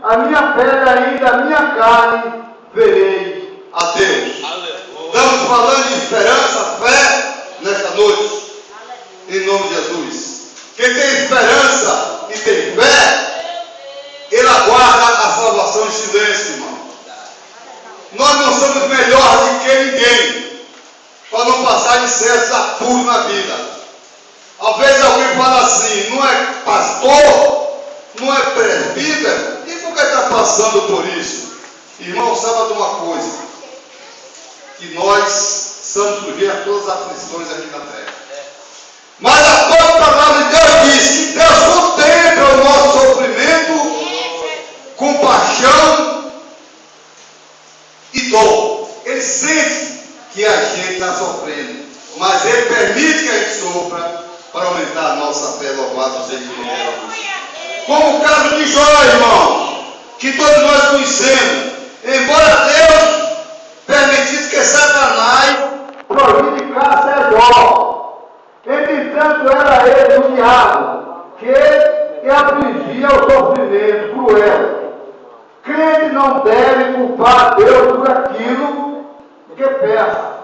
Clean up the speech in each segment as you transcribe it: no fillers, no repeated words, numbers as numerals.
a minha pele ainda, a minha carne, verei a Deus. Estamos falando de esperança, fé, nesta noite. Em nome de Jesus. Quem tem esperança e tem fé, ele aguarda a salvação em silêncio, irmão. Nós não somos melhores do que ninguém, para não passar de certos apuros na vida. Às vezes alguém fala assim, não é pastor, não é presbítero, e por que está passando por isso? Irmão, saiba de uma coisa, que nós estamos sujeitos a todas as aflições aqui na terra. Mas a própria palavra de Deus diz que Deus contempla o nosso sofrimento com paixão e dor. Ele sente que a gente está sofrendo, mas Ele permite que a gente sofra para aumentar a nossa fé. Louvado seja o nome de Deus. Como o caso de Jó, irmão, que todos nós conhecemos. Embora Deus permitisse que Satanás prejudicasse a Jó, entretanto era ele o diabo que afligia o sofrimento cruel. Crente não deve culpar a Deus por aquilo que peça.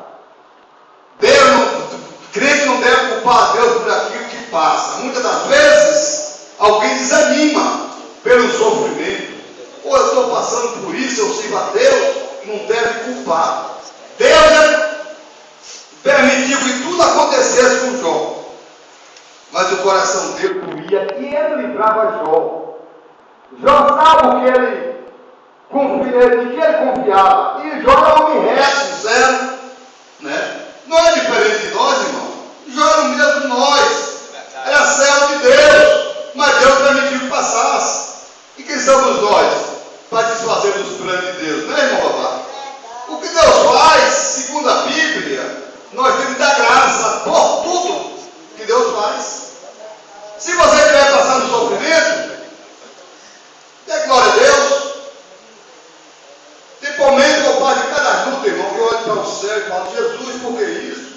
Crente não deve culpar a Deus por aquilo que passa. Muitas das vezes alguém desanima pelo sofrimento. Ou eu estou passando por isso, eu sirvo a Deus, não deve culpar. Deus permitiu que tudo acontecesse com Jó. Mas o coração dele doía e ele livrava Jó. Jó sabe o que ele confiava. E Jó era um homem reto, sincero, né? Não é diferente de nós, irmão. Jó era o mesmo de nós. Era servo de Deus. Mas Deus permitiu que passasse. E quem somos nós para desfazer dos planos de Deus, né, irmão Babá? O que Deus faz, segundo a Bíblia, nós temos que dar graça por tudo que Deus faz. Se você estiver passando sofrimento, dê glória a Deus. Tem momento que eu passo de cada luta, irmão, que eu olho para o céu e falo, Jesus, por que isso?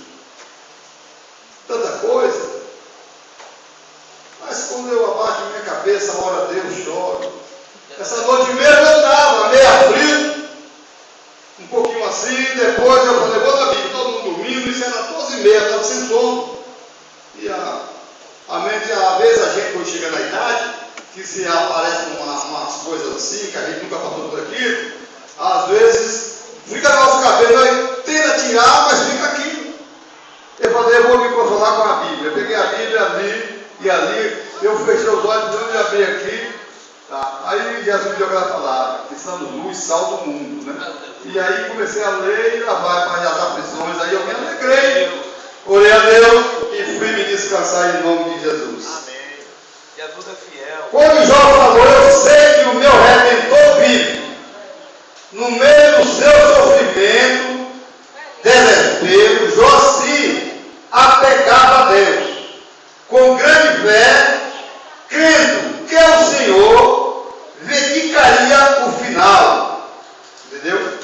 Tanta coisa. Mas quando eu abaixo minha cabeça, oro a Deus, choro. Essa noite mesmo eu estava meio aflito, um pouquinho assim, depois eu falei, vou na Bíblia, todo mundo dormindo, isso era 12h30, eu estava sem sono. E a mente, às vezes a gente quando chega na idade, que se aparecem umas coisas assim, que a gente nunca passou por aquilo, às vezes fica no nosso cabelo, aí tenta tirar, mas fica aqui. Eu falei, eu vou me consolar com a Bíblia. Eu peguei a Bíblia ali e ali, eu fechei os olhos, eu me abri aqui. Tá. Aí Jesus me deu aquela palavra, que estamos luz, sal do mundo, né? E aí comecei a ler e lá vai para as aflições, aí eu me alegrei, orei a Deus e fui me descansar em nome de Jesus. Amém. Jesus é fiel. Quando Jó falou, eu sei que o meu Redentor vive. No meio do seu sofrimento, desespero, Jó se apegava a Deus, com grande fé, crendo que o Senhor verificaria o final. Entendeu?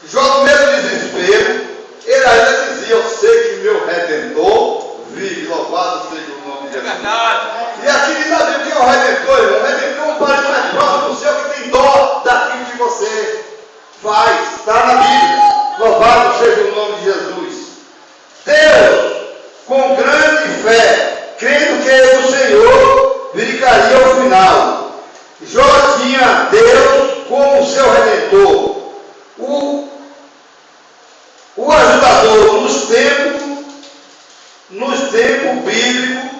Jó, no meio do desespero, ele ainda dizia, eu sei que o meu Redentor vive, louvado seja o nome de Jesus. E aqui diz a Bíblia que é o Redentor, irmão. O Redentor é um pai mais próximo do céu que tem dó daquilo que você faz. Está na Bíblia. Louvado seja o nome de Jesus. Deus, com grande fé, crendo que o Senhor verificaria o final. Jó tinha Deus como seu Redentor. O ajudador nos tempos bíblicos,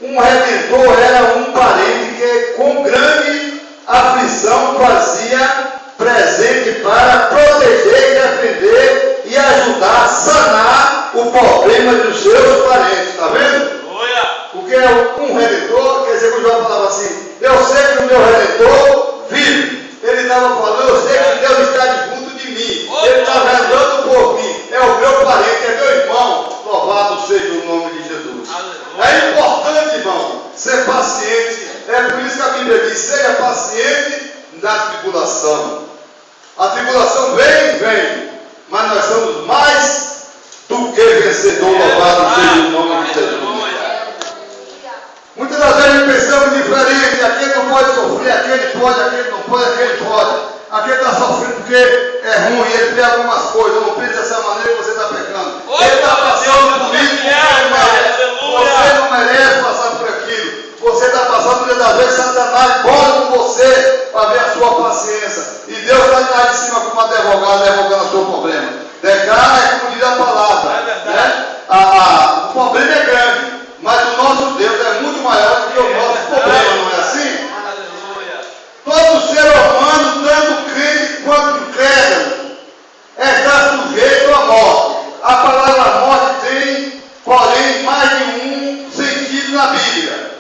um redentor era um parente que com grande aflição fazia presente para proteger, defender e ajudar a sanar o problema dos seus parentes. Está vendo? Porque um redentor, quer dizer, que o João falava assim, eu sei que o meu redentor vive. Ele estava falando, eu sei que Deus está junto de mim. Ele está velando por mim. É o meu parente, é meu irmão. Louvado seja o nome de Jesus. É importante, irmão, ser paciente. É por isso que a Bíblia diz, seja paciente na tribulação. A tribulação vem, mas nós somos mais do que vencedor. Louvado seja o nome de Jesus. Muitas das vezes pensamos em diferente, aquele não pode sofrer, aquele pode, aquele não pode, aquele pode. Aquele está sofrendo porque é ruim, ele tem algumas coisas, não pensa dessa maneira que você está pecando. Ele está passando por isso, você não merece passar por aquilo. Você está passando, muitas das vezes, Satanás bota com você para ver a sua paciência. E Deus está lá de cima como advogado, advogando o seu problema. Declara é como diz a palavra. Né? O problema é grande, mas o nosso Deus é muito maior do que o nosso problema, não é assim? Todo ser humano, tanto crente quanto incrédulo, está sujeito à morte. A palavra morte tem, porém, mais de um sentido na Bíblia.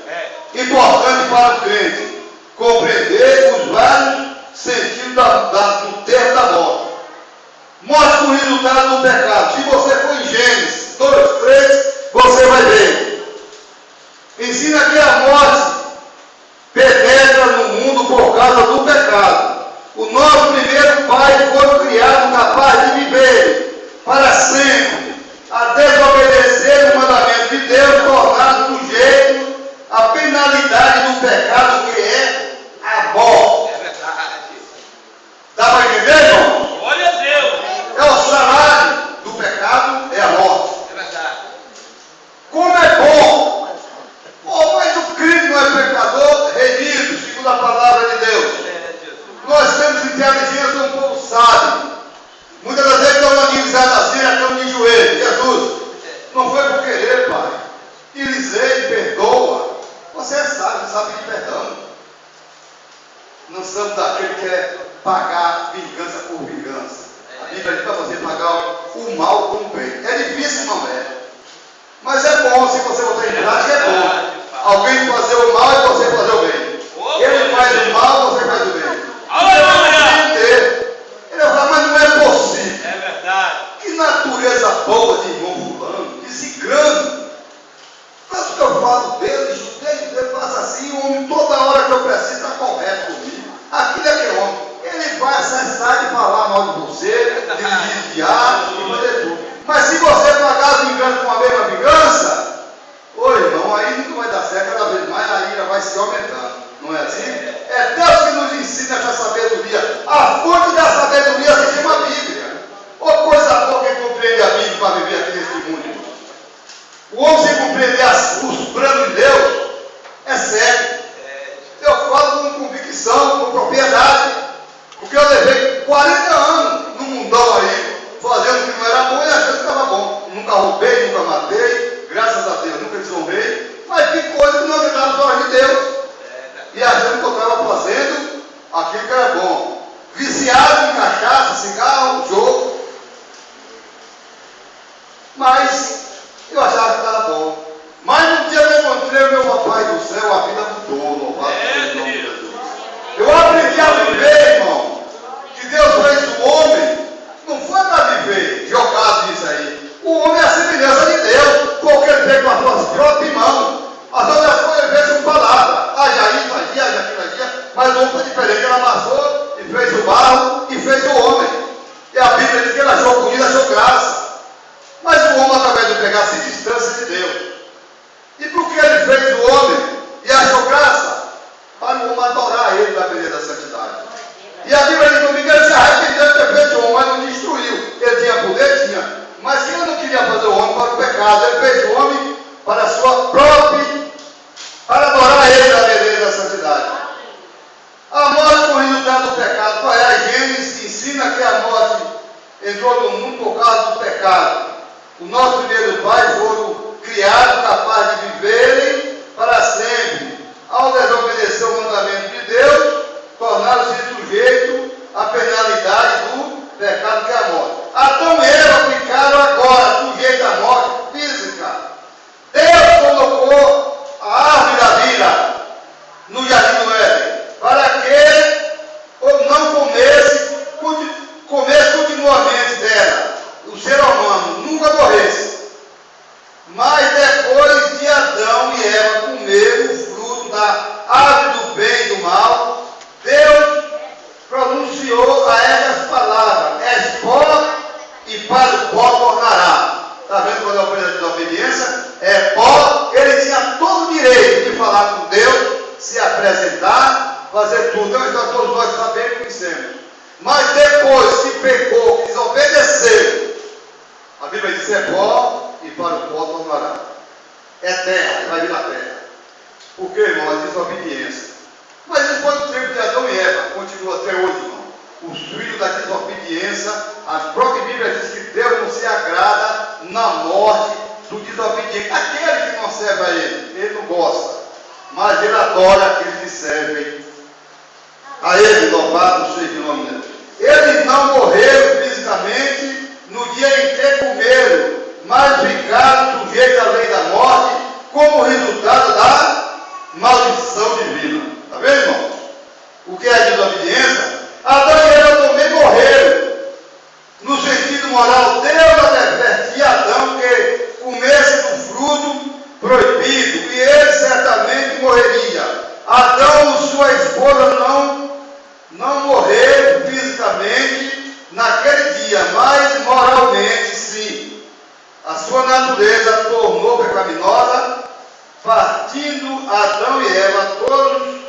Importante para o crente compreender os vários sentidos do termo da morte. Morte com o resultado do pecado. Se você for em Gênesis 2:3, você vai ver. Ensina que a morte penetra no mundo por causa do pecado. O nosso primeiro pai foi criado capaz de viver para sempre, a desobedecer o mandamento de Deus, tornado sujeito à penalidade do pecado, que é a morte. É verdade. Dá para entender, irmão? Glória a Deus. É o salário do pecado, é a morte. É verdade. Como é bom! Oh, mas o crente não é pecador, redido, segundo a palavra de Deus. Nós temos inteligência, um povo sábio. Muitas das vezes estão organizados assim, estão de joelho. Jesus, não foi por querer, Pai. Elisei, perdoa. Você é sábio, sabe de perdão. Não somos daquele que quer pagar vingança por vingança. A Bíblia diz para você pagar o mal com o bem. É difícil, não é? Mas é bom, se você botar em prática, é bom. Alguém fazer o mal e você fazer o bem. Ele faz o mal, você faz o bem. Ele vai falar, mas não é possível. É verdade. Que natureza boa de irmão fulano, de cicrano. Tanto que eu falo dele, ele faz assim, o homem toda hora que eu preciso está correto comigo. Aquilo é que é homem. Ele vai acessar e falar mal de você, de desviar e fazer tudo. Mas se você pagar a vingança com a mesma vingança, ô irmão, aí nunca vai dar certo, cada vez mais a ira vai se aumentando. Não é assim? É Deus que nos ensina essa sabedoria. A fonte da sabedoria se chama Bíblia. Ô coisa boa que compreende a Bíblia para viver aqui neste mundo. O homem sem compreender os planos de Deus é cego. Eu falo com convicção, com propriedade. Porque eu levei 40 anos no mundão aí, fazendo o que não era bom e achando que estava bom. Nunca roubei, nunca matei, graças a Deus, nunca desonrei. Mas que coisa que não agradava para de Deus. E achando que eu estava fazendo aquilo que era bom. Viciado em cachaça, cigarro, jogo. Mas eu achava que estava bom. Mas um dia eu encontrei o meu papai do céu, a vida mudou, louvado seja o nome de Jesus. Eu aprendi a viver, irmão. Que Deus fez o homem, não foi para viver jogado nisso aí. O homem é a semelhança de Deus, porque ele fez com as suas próprias mãos. As outras coisas ele fez com palavras. Haja isso, haja aquilo, haja. Mas o homem foi diferente, ele amassou e fez o barro e fez o homem. E a Bíblia diz que ele achou comida, achou graça. Mas o homem, através de pegar, se distância de Deus. E por que ele fez o homem e achou graça? Para o homem adorar ele na beleza da santidade. E a Bíblia diz comigo, ele se arrependeu de ter feito o homem, mas não destruiu. Ele tinha poder? Tinha. Mas ele não queria fazer o homem para o pecado. Ele fez o homem para a sua própria, para adorar ele na beleza da santidade. A morte com o resultado do pecado. Qual é? A Gênesis ensina que a morte entrou no mundo por causa do pecado. O nosso primeiro pai foram criados capazes de viverem para sempre. Ao desobedecer o mandamento de Deus, tornaram-se sujeitos à penalidade do pecado, que é a morte. Adão e Eva ficaram agora sujeitos à morte física. Deus colocou a árvore da vida no jardim do Éden, para que não comesse continuamente dela. O ser humano nunca morresse. Mas depois de Adão e Eva comer o fruto da árvore do bem e do mal, Deus pronunciou a elas as palavras: és pó e para o pó tornará. Está vendo quando é o preço de obediência? É pó. Ele tinha todo o direito de falar com Deus se a apresentar, fazer tudo. Então, já todos nós sabemos e conhecemos. Mas depois que pecou, que desobedeceu, a Bíblia diz: é pó e para o pó tornará. É terra, vai vir a terra. Por quê, irmão? A desobediência. Mas isso foi do tempo de Adão e Eva, continua até hoje, irmão. Os filhos da desobediência, a própria Bíblia diz que Deus não se agrada na morte do desobediente. Aquele que não serve a ele não gosta, mas ele adora aqueles que servem a ele. Louvado seja o nome dele. Eles não morreram fisicamente no dia em que comeram, mas ficaram sujeitos à lei da morte como resultado da maldição divina. Está vendo, irmão? O que é a desobediência? Adão e Eva também morreram. No sentido moral, Deus advertia Adão que comesse do fruto proibido, e ele certamente morreria. Adão e sua esposa não morreram fisicamente naquele dia, mas moralmente sim. A sua natureza tornou pecaminosa, partindo Adão e Eva, todos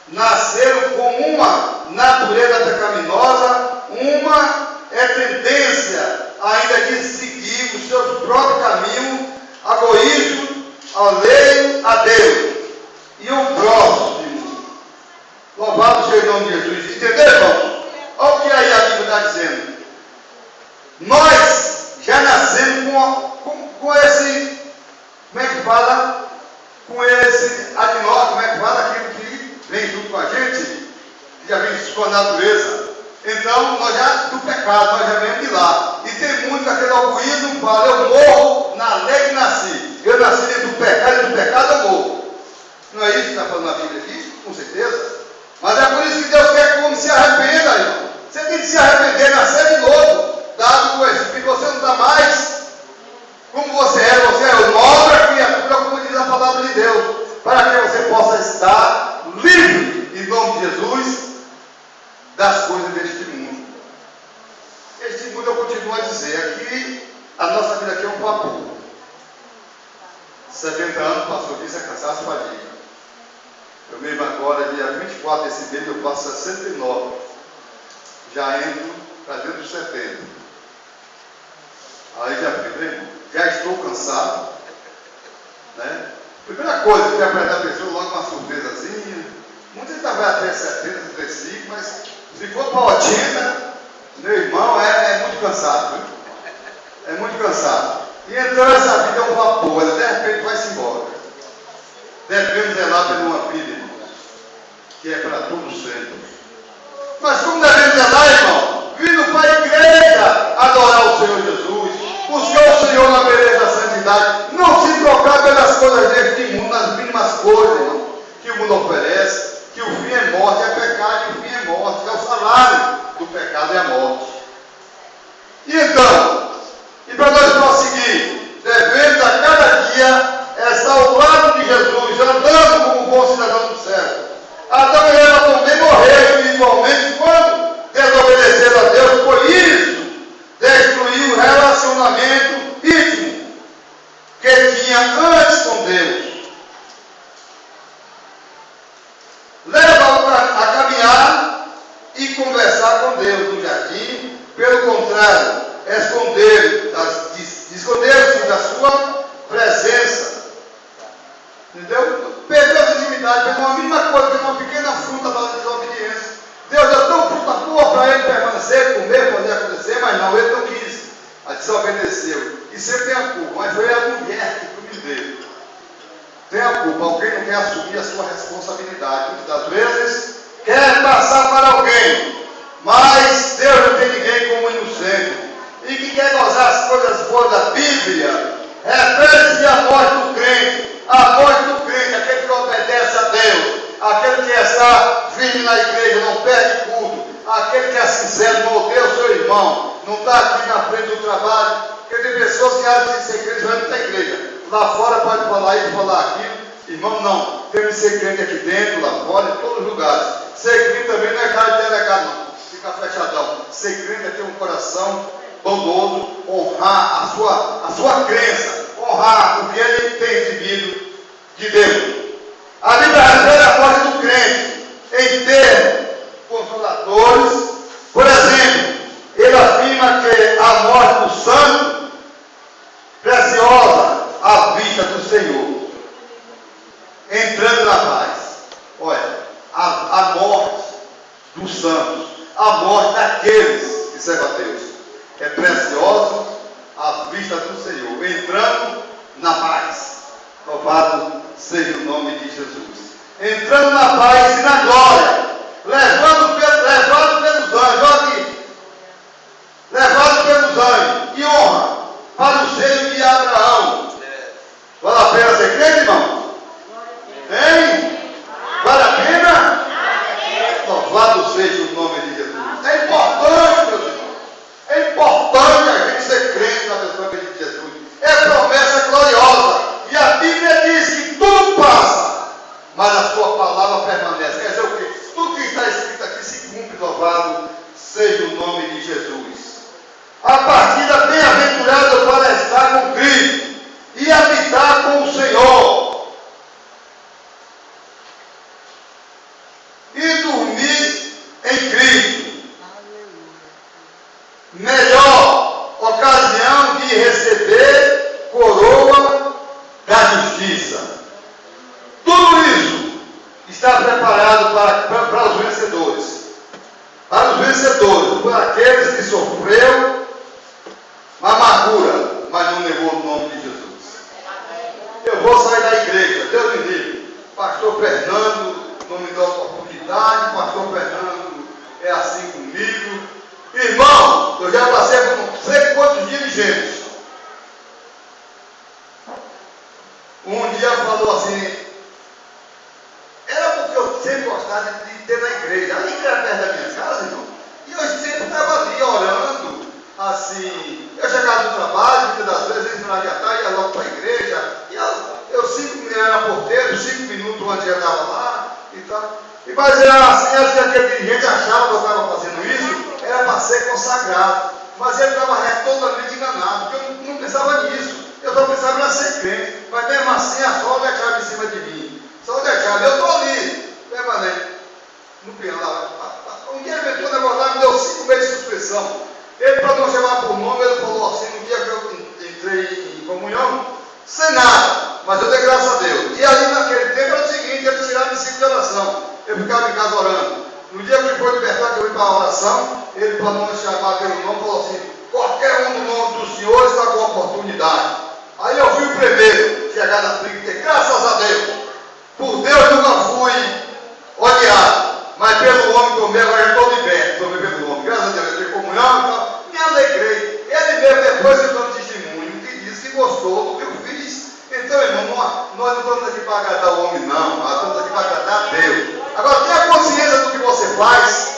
nasceram com uma natureza pecaminosa, uma tendência ainda de seguir o seu próprio caminho, egoísmo, alheio a Deus e o próximo. Louvado seja o nome de Jesus. Entendeu, irmão? Olha o que aí a Bíblia está dizendo. Nós já nascemos com esse, como é que fala? Com esse agnóstico, como é que fala? Aquilo que vem junto com a gente, que já vem com a natureza. Então, nós já, do pecado, nós já viemos de lá. E tem muito aquele orgulhismo que fala: eu morro na lei que nasci. Eu nasci dentro do pecado, e do pecado eu morro. Não é isso que está falando na Bíblia aqui? Com certeza. Mas é por isso que Deus quer que o homem se arrependa, irmão. Você tem que se arrepender, nascer de novo. Dado o Espírito, você não está mais como você é uma nova criatura, como diz a palavra de Deus. Para que você possa estar livre, em nome de Jesus, das coisas deste mundo. Este mundo, eu continuo a dizer, aqui, a nossa vida aqui é um papo. 70 anos passou disso, é cansaço, fadiga. Eu mesmo agora, dia 24 desse mês, eu faço 69. Já entro para dentro dos 70. Aí já estou cansado, né? Primeira coisa, que apresentar a pessoa logo uma surpresazinha. Muitas vezes vai até 70, 75, mas se for para 80, meu irmão, é muito cansado, viu? É muito cansado. E então essa vida é um vapor, ela de repente vai-se embora. Devemos zelar por uma vida, irmãos, que é para todo sempre. Mas como devemos zelar, irmão? Vindo para a igreja adorar o Senhor Jesus, buscar o Senhor na beleza da santidade, não se trocar pelas coisas deste mundo, nas mínimas coisas, irmão, que o mundo oferece, que o fim é morte, é pecado e o fim é morte, é o salário do pecado é a morte. E então, e para nós prosseguir, devemos a cada dia estar ao lado de Jesus, andando como bom cidadão do céu. Adão e Eva também morreram espiritualmente quando desobedeceram a Deus, por isso destruiu o relacionamento íntimo que tinha antes com Deus. Leva-o a caminhar e conversar com Deus no jardim. Pelo contrário, esconderam-se da sua presença. Entendeu? Perdeu a intimidade, perdeu uma mínima coisa, perdeu uma pequena fruta da desobediência. Deus deu tão fruta boa para ele permanecer, comer, fazer acontecer, mas não, ele não quis. A desobedeceu. E sempre tem a culpa, mas foi a mulher que deu. Tem a culpa, alguém não quer assumir a sua responsabilidade. Muitas vezes quer passar para alguém, mas Deus não tem ninguém como inocente. E que quer gozar as coisas boas da Bíblia, refere-se à morte do crente. A morte do crente, aquele que obedece a Deus, aquele que está firme na igreja, não perde culto, aquele que é sincero, não odeia o seu irmão, não está aqui na frente do trabalho, porque tem pessoas que acham que ser crente vai para a igreja. Lá fora pode falar isso, falar aquilo. Irmão, não. Tem que ser crente aqui dentro, lá fora, em todos os lugares. Ser crente também não é cara de delegado, não. Fica fechadão. Ser crente é ter um coração bondoso, honrar a sua crença, honrar o que ele tem recebido de Deus. A Bíblia refere a morte do crente. autores. Por exemplo, ele afirma que a morte do santo, preciosa à vista do Senhor, entrando na paz. Olha, a morte dos santos, a morte daqueles que servem a Deus, é preciosa à vista do Senhor, entrando na paz. Louvado seja o nome de Jesus. Entrando na paz e na glória, levado pelos anjos, olha aqui, levado pelos anjos, e honra para o seio de Abraão. Vale a pena ser crente, irmão? Hein? Vale a pena? Louvado seja o nome de Jesus. É importante, meus irmãos. É importante a gente ser crente na pessoa de Jesus. É promessa gloriosa. E a Bíblia diz que tudo passa, mas a sua palavra permanece. Quer dizer o quê? Tudo que está escrito aqui se cumpre. Louvado seja o nome de Jesus. A partida bem-aventurada para estar com Cristo e habitar com o Senhor. E dormir em Cristo. Melhor ocasião de receber coroa da justiça. Tudo isso está preparado para os vencedores. Para os vencedores, para aqueles que sofreram uma amargura, mas não negou o nome de Jesus. Eu vou sair da igreja, Deus me livre. Pastor Fernando não me dá oportunidade, Pastor Fernando é assim comigo. Irmão, eu já passei por não sei quantos dirigentes. Um dia falou assim, era porque eu sempre gostava de ter na igreja. A igreja era perto da minha casa, irmão. E eu sempre estava ali orando, assim. Eu chegava do trabalho, muitas das vezes, no final de tarde, ia logo para a igreja. E eu era porteiro, 5 minutos antes eu estava lá e tal. Mas era assim, acho que aquele dirigente achava que eu estava fazendo isso, era para ser consagrado. Mas ele estava totalmente enganado, porque eu não pensava nisso. Eu só pensava em ser crente. Mas mesmo assim, a sogra deixava em cima de mim. Só deixava, eu estou ali, permanente. No piano lá. Um dia ele veio negócio, me deu 5 meses de suspensão. Ele, para não chamar por nome, ele falou assim, no dia que eu entrei em comunhão, sem nada, mas eu dei graças a Deus. E ali naquele tempo era o seguinte, ele tirava de 5 de oração. Eu ficava em casa orando. No dia que foi libertado, que eu fui para a oração, ele, para não chamar pelo nome, falou assim, qualquer um do nome do Senhor está com oportunidade. Aí eu fui o primeiro chegar na frente, graças a Deus. Por Deus nunca fui odiado, mas pelo homem tomei, agora já estou liberto, tomei pelo homem. Graças a Deus, eu tenho comunhão e tal. Me alegrei. Ele mesmo depois se deu um testemunho que disse que gostou do que eu fiz. Então, irmão, nós não estamos aqui para agradar o homem, não. Nós estamos aqui para agradar a Deus. Agora, tenha consciência do que você faz.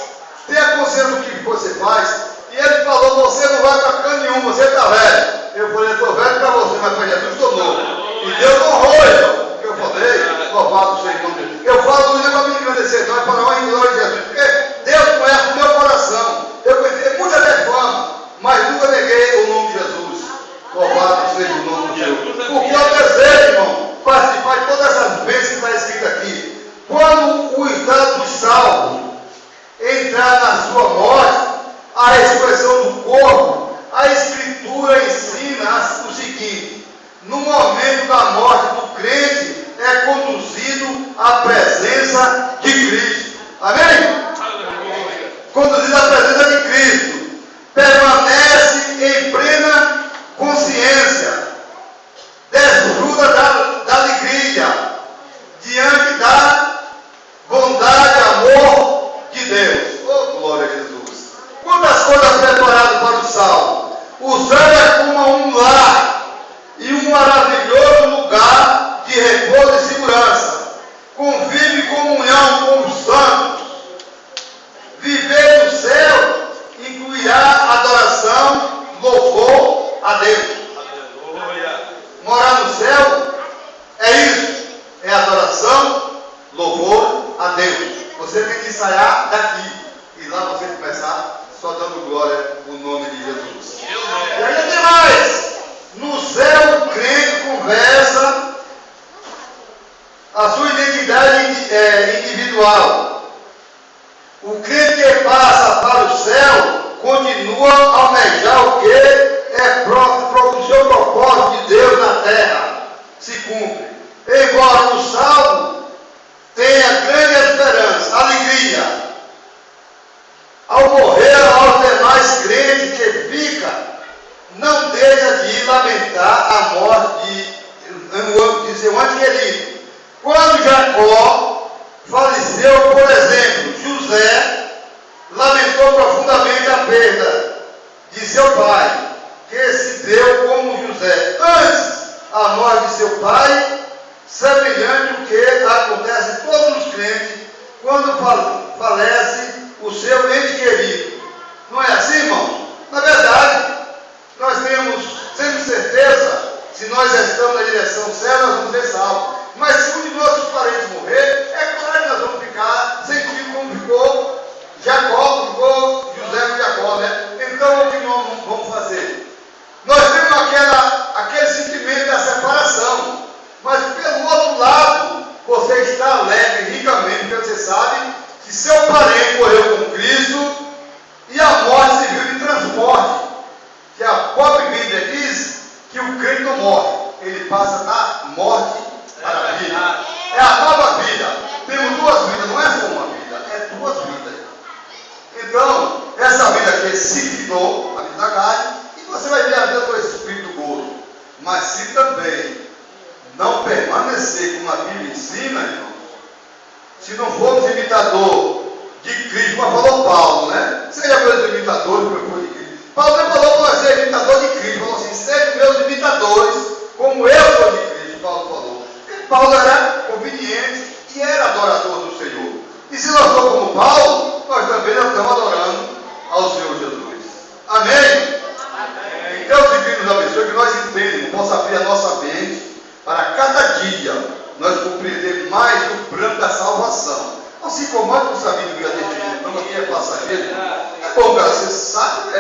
Tenha consciência do que você faz. E ele falou, você não vai para canto nenhum, você está velho. Eu falei, eu estou velho para você, mas para Jesus estou novo. E Deus honrou, irmão. Eu falei, louvado seja o nome de Deus. Eu falo não é para me engrandecer, não é para a honra e glória de Jesus. Porque Deus conhece o meu coração. Eu conheci muita reforma, mas nunca neguei o nome de Jesus. Louvado seja o nome de Deus. Porque eu desejo, irmão, participar de todas essas bênçãos que está escrito aqui. Quando o estado do salvo entrar na sua morte, a ressurreição do corpo, a Escritura ensina o seguinte: no momento da morte do crente, é conduzido à presença de Cristo. Amém? Conduzido à presença de Cristo. Permanece em plena consciência. Desfruta da alegria diante da bondade e amor de Deus. Oh, glória a Jesus. Quantas coisas preparadas para o salvo. O céu é como um lar e um maravilhoso lugar de repouso e segurança. Convive em comunhão com os santos. Viver no céu incluirá adoração, louvor a Deus. Morar no céu é isso. É adoração, louvor a Deus. Você tem que ensaiar daqui. E lá você começar só dando glória no nome de Jesus. E ainda tem mais. No céu o crente conversa a sua identidade individual. O crente que passa continua a almejar o que é o seu propósito de Deus na terra se cumpre. Embora o salvo tenha grande esperança, alegria, ao morrer aos demais crentes que fica, não deixa de lamentar a morte de seu ante querido. Quando Jacó faleceu, por exemplo, José lamentou profundamente a perda de seu pai, que se deu como José. Antes, a morte de seu pai, semelhante ao que acontece a todos os crentes quando falece o seu ente querido. Não é assim, irmãos? Na verdade, nós temos certeza, se nós estamos na direção certa, nós vamos ser salvos. Mas se um de nossos parentes morrer, é claro que nós vamos ficar sentindo como ficou Jacó, ficou José com Jacó, né? Então, o que nós vamos fazer? Nós temos aquele sentimento da separação. Mas, pelo outro lado, você está alegre ricamente, porque você sabe que seu parente morreu com Cristo e a morte serviu de transporte. Que a própria Bíblia diz que o crente não morre, ele passa da morte para a vida. É a nova vida. Temos duas vidas, não é só uma vida, é duas vidas. Então, essa vida aqui se finou, a vida da carne, e você vai ver a vida do Espírito do gozo. Mas se também não permanecer como a Bíblia ensina, irmão, se não formos imitador de Cristo, como falou Paulo, né? Seja meus imitadores, como foi de Cristo. Paulo não falou para ser imitador de Cristo, falou assim: sejam meus imitadores, como eu sou de Cristo. Paulo falou. Porque Paulo era conveniente e era adorador do Senhor. E se nós somos como Paulo, nós também não estamos adorando ao Senhor Jesus. Amém? Amém. Deus de Cristo nos abençoe, que nós entendemos, possa abrir a nossa mente para cada dia nós compreender mais o plano da salvação. Assim como nós não sabemos que a gente não aqui é passageiro. É bom, cara, você sabe,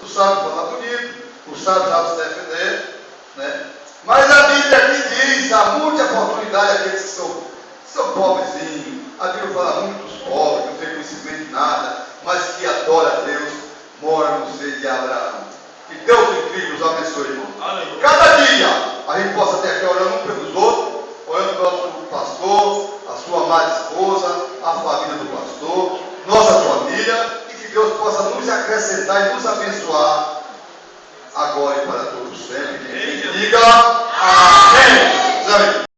tu sabe falar bonito, tu sabe se defender, né? Mas a Bíblia aqui diz, há muita oportunidade àqueles que são pobrezinhos. A Bíblia fala muito dos pobres, que não tem conhecimento de nada, mas que adora a Deus, mora no seio de Abraão. Que Deus incrível nos abençoe, irmão. Cada dia a gente possa ter aqui orando um pelos outros, orando pelo nosso pastor, a sua amada esposa, a família do pastor, nossa família, e que Deus possa nos acrescentar e nos abençoar agora e para todos sempre. Que diga amém.